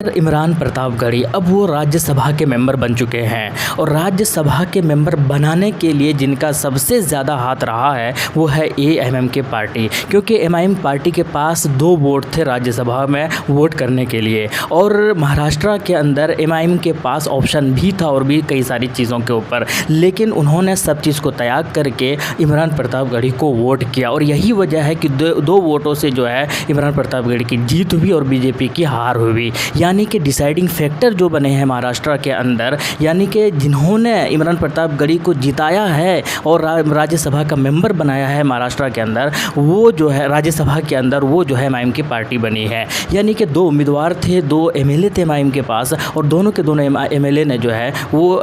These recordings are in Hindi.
इमरान प्रतापगढ़ी अब वो राज्यसभा के मेंबर बन चुके हैं और राज्यसभा के मेंबर बनाने के लिए जिनका सबसे ज़्यादा हाथ रहा है वो है एएमएम के पार्टी, क्योंकि एमआईएम पार्टी के पास 2 वोट थे राज्यसभा में वोट करने के लिए और महाराष्ट्र के अंदर एमआईएम के पास ऑप्शन भी था और भी कई सारी चीज़ों के ऊपर, लेकिन उन्होंने सब चीज़ को त्याग करके इमरान प्रतापगढ़ी को वोट किया और यही वजह है कि दो वोटों से जो है इमरान प्रतापगढ़ी की जीत हुई और बीजेपी की हार हुई। यानी कि डिसाइडिंग फैक्टर जो बने हैं महाराष्ट्र के अंदर, यानी कि जिन्होंने इमरान प्रतापगढ़ी को जिताया है और राज्यसभा का मेंबर बनाया है महाराष्ट्र के अंदर, वो जो है राज्यसभा के अंदर वो जो है एमआईएम की पार्टी बनी है। यानी कि 2 उम्मीदवार थे, 2 एमएलए थे एमआईएम के पास और दोनों के दोनों एमएलए ने जो है वो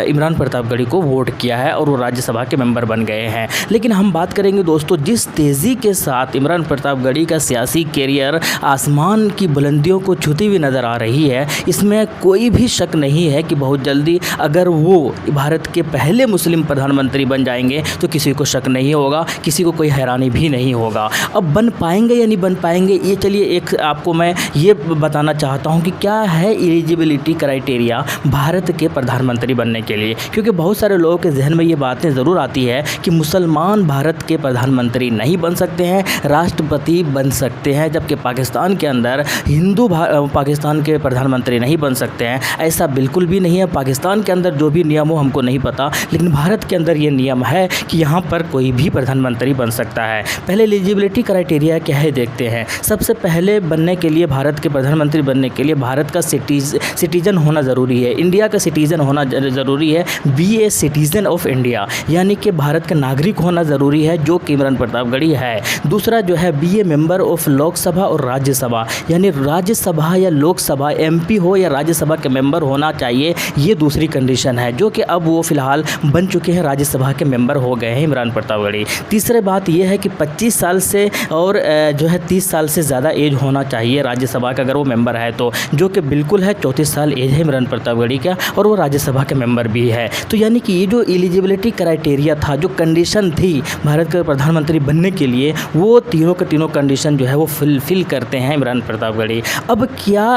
इमरान प्रतापगढ़ी को वोट किया है और वो राज्यसभा के मेंबर बन गए हैं। लेकिन हम बात करेंगे दोस्तों, जिस तेज़ी के साथ इमरान प्रतापगढ़ी का सियासी कैरियर आसमान की बुलंदियों को छूती हुई नज़र आ रही है, इसमें कोई भी शक नहीं है कि बहुत जल्दी अगर वो भारत के पहले मुस्लिम प्रधानमंत्री बन जाएंगे तो किसी को शक नहीं होगा, किसी को कोई हैरानी भी नहीं होगा। अब बन पाएंगे या नहीं बन पाएंगे, ये चलिए एक आपको मैं ये बताना चाहता हूँ कि क्या है एलिजिबिलिटी क्राइटेरिया भारत के प्रधानमंत्री बनने के लिए, क्योंकि बहुत सारे लोगों के जहन में ये बातें ज़रूर आती है कि मुसलमान भारत के प्रधानमंत्री नहीं बन सकते हैं, राष्ट्रपति बन सकते हैं, जबकि पाकिस्तान के अंदर हिंदू पाकिस्तान के प्रधानमंत्री नहीं बन सकते हैं। ऐसा बिल्कुल भी नहीं है। पाकिस्तान के अंदर जो भी नियम हो हमको नहीं पता, लेकिन भारत के अंदर ये नियम है कि यहाँ पर कोई भी प्रधानमंत्री बन सकता है। पहले एलिजिबिलिटी क्राइटेरिया क्या है देखते हैं। सबसे पहले बनने के लिए, भारत के प्रधानमंत्री बनने के लिए भारत का सिटीजन होना ज़रूरी है, इंडिया का सिटीज़न होना ज़रूरी है, be a citizen of India, यानी कि भारत का नागरिक होना ज़रूरी है, जो कि इमरान प्रतापगढ़ी है। दूसरा जो है be A member of Lok Sabha और राज्यसभा, यानी राज्यसभा या लोकसभा एमपी हो या राज्यसभा के मेंबर होना चाहिए, ये दूसरी कंडीशन है, जो कि अब वो फ़िलहाल बन चुके हैं, राज्यसभा के मेंबर हो गए हैं इमरान प्रतापगढ़ी। तीसरी बात ये है कि 25 साल से और जो है 30 साल से ज़्यादा एज होना चाहिए राज्यसभा का, अगर वो मेंबर है तो, जो कि बिल्कुल है, 34 साल एज है इमरान प्रतापगढ़ी का और वो राज्यसभा के मेंबर भी है। तो यानी कि ये जो एलिजिबिलिटी क्राइटेरिया था, जो कंडीशन थी भारत के प्रधानमंत्री बनने के लिए, वो तीनों के तीनों कंडीशन जो है वो फिल करते हैं इमरान प्रतापगढ़ी। अब क्या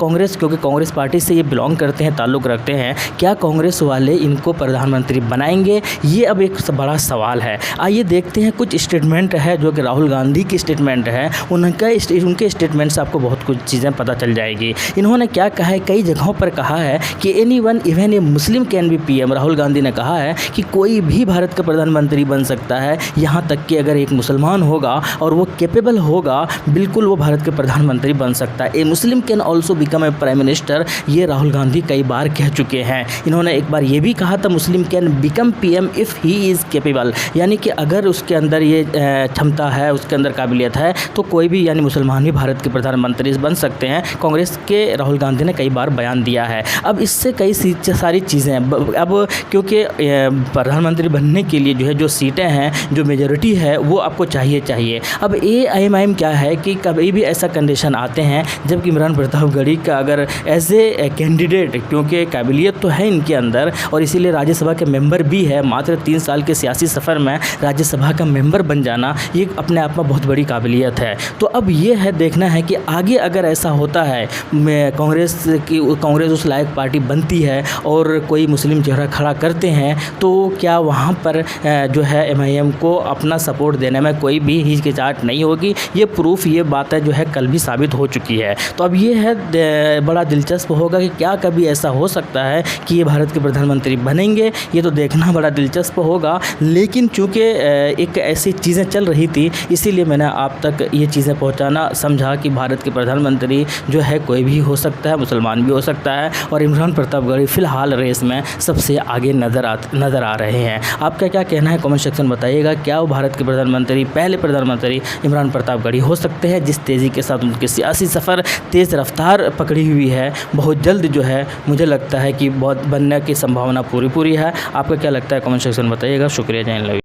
कांग्रेस, क्योंकि कांग्रेस पार्टी से ये बिलोंग करते हैं, ताल्लुक़ रखते हैं, क्या कांग्रेस वाले इनको प्रधानमंत्री बनाएंगे, ये अब एक बड़ा सवाल है। आइए देखते हैं, कुछ स्टेटमेंट है जो कि राहुल गांधी की स्टेटमेंट है, उनके स्टेटमेंट से आपको बहुत कुछ चीज़ें पता चल जाएगी। इन्होंने क्या कहा है, कई जगहों पर कहा है कि anyone even a Muslim can be PM. Rahul Gandhi ने कहा है कि कोई भी भारत का प्रधानमंत्री बन सकता है, यहाँ तक कि अगर एक मुसलमान होगा और वो कैपेबल होगा, बिल्कुल वो भारत के प्रधानमंत्री बन सकता है। A Muslim can also become a prime minister, ये राहुल गांधी कई बार कह चुके हैं। इन्होंने एक बार ये भी कहा था Muslim can become PM if he is capable, यानी कि अगर उसके अंदर ये क्षमता है, उसके अंदर काबिलियत है, तो कोई भी यानी मुसलमान भी भारत के प्रधानमंत्री बन सकते हैं। कांग्रेस के राहुल गांधी ने कई बार बयान दिया है। अब इससे कई सारी चीज़ें, अब क्योंकि प्रधानमंत्री बनने के लिए जो है, जो सीटें हैं, जो मेजॉरिटी है, वो आपको चाहिए। अब एआईएमआईएम क्या है कि कभी भी ऐसा कंडीशन आते हैं जबकि इमरान प्रतापगढ़ी का अगर एज ए कैंडिडेट, क्योंकि काबिलियत तो है इनके अंदर और इसीलिए राज्यसभा के मेंबर भी है, मात्र 3 साल के सियासी सफ़र में राज्यसभा का मेंबर बन जाना ये अपने आप में बहुत बड़ी काबिलियत है। तो अब ये है देखना है कि आगे अगर ऐसा होता है, कांग्रेस उस लायक पार्टी बनती है और कोई मुस्लिम चेहरा खड़ा करते हैं, तो क्या वहाँ पर जो है एमआईएम को अपना सपोर्ट देने में कोई भी हिचकिचाहट नहीं होगी। ये प्रूफ, ये बातें जो है कल भी साबित हो चुकी है। तो अब ये है बड़ा दिलचस्प होगा कि क्या कभी ऐसा हो सकता है कि ये भारत के प्रधानमंत्री बनेंगे, ये तो देखना बड़ा दिलचस्प होगा। लेकिन चूँकि एक ऐसी चीज़ें चल रही थी, इसीलिए मैंने आप तक ये चीज़ें पहुंचाना समझा कि भारत के प्रधानमंत्री जो है कोई भी हो सकता है, मुसलमान भी हो सकता है और इमरान प्रतापगढ़ी फ़िलहाल रेस में सबसे आगे नज़र आ रहे हैं। आपका क्या कहना है कमेंट सेक्शन में बताइएगा। क्या वो भारत के प्रधानमंत्री, पहले प्रधानमंत्री इमरान प्रतापगढ़ी हो सकते हैं? जिस तेज़ी के साथ उनके सियासी सफ़र तेज़ रफ्तार पकड़ी हुई है, बहुत जल्द जो है मुझे लगता है कि बहुत बनने की संभावना पूरी है। आपका क्या लगता है कमेंट सेक्शन में बताइएगा। शुक्रिया, जय हिंद, लव यू।